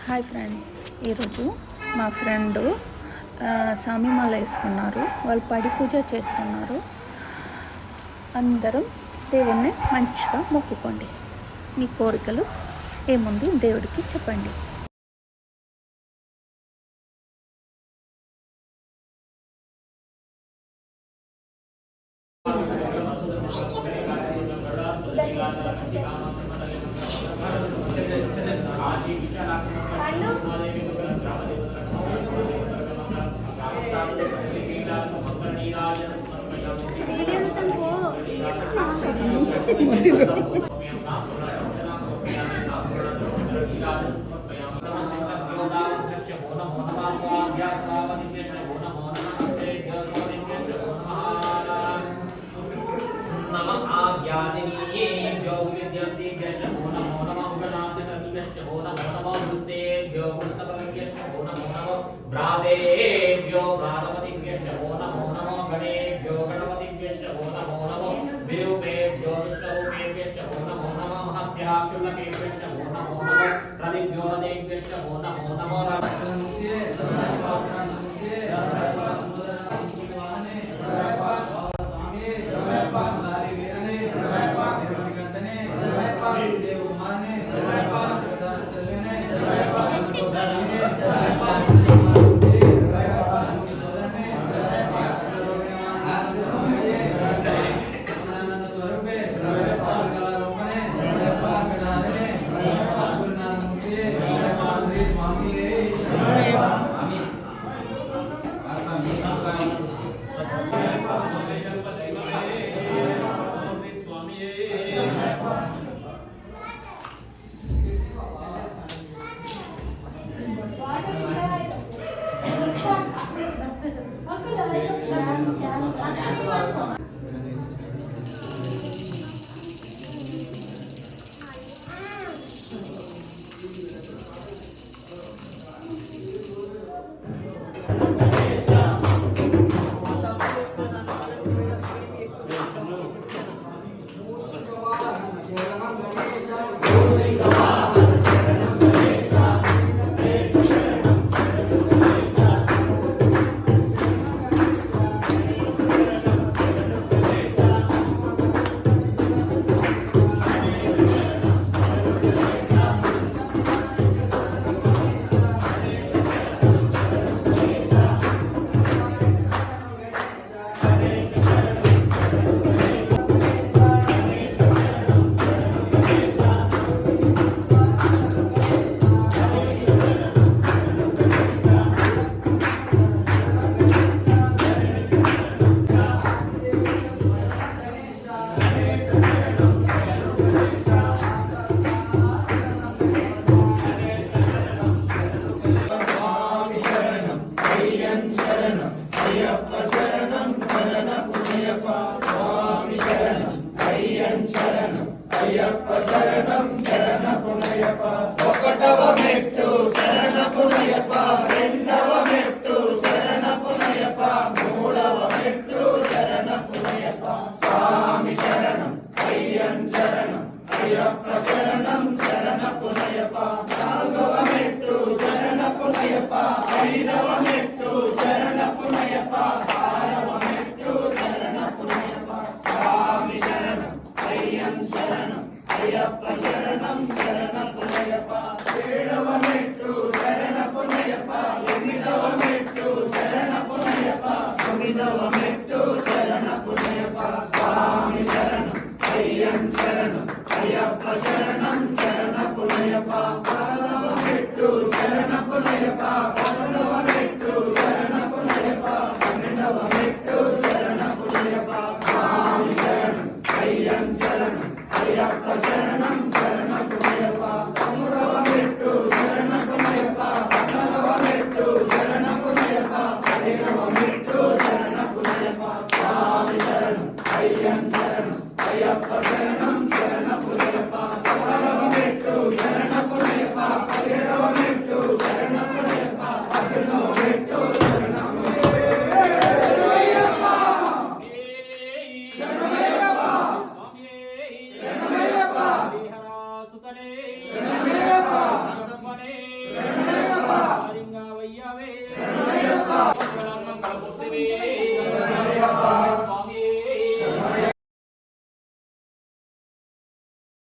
Hi friends, ఈరోజు మా friend సామిమాల వేసుకున్నారు. వాళ్ళు పడి పూజ చేస్తున్నారు. అందరం దేవుణ్ణి మంచిగా మొక్కుకోండి. మీ కోరికలు ఏముంది దేవుడికి చెప్పండి. ब्रादेभ्यो ब्रातपतिभ्यश्च वो नमो नमो गणेभ्यो गणपतिभ्यश्च वो नमो नमो विरूपेभ्यो विश्वरूपेभ्यश्च वो नमो नमो महभ्यः क्षुल्लकेभ्यश्च वो नमो नमो प्रतिज्योतिभ्यश्च वो नमो नमो ఒకటవ మెట్టు శరణ పునయప, రెండవ మెట్టు శరణ పునయప, మూడవ మెట్టు శరణ పునయప. స్వామి శరణం అయ్యన్ శరణం అయ్యప్ప శరణం శరణ పునయప. నాలుగవ మెట్టు శరణ పునయప, ఐదవ మెట్టు శరణ పునయప, ఆరవ మెట్టు శరణ పునయప. స్వామి శరణం అయ్యన్ శరణం అయ్యప్ప శరణం శరణ పునయప. ఏడవ మెట్టు హరియవే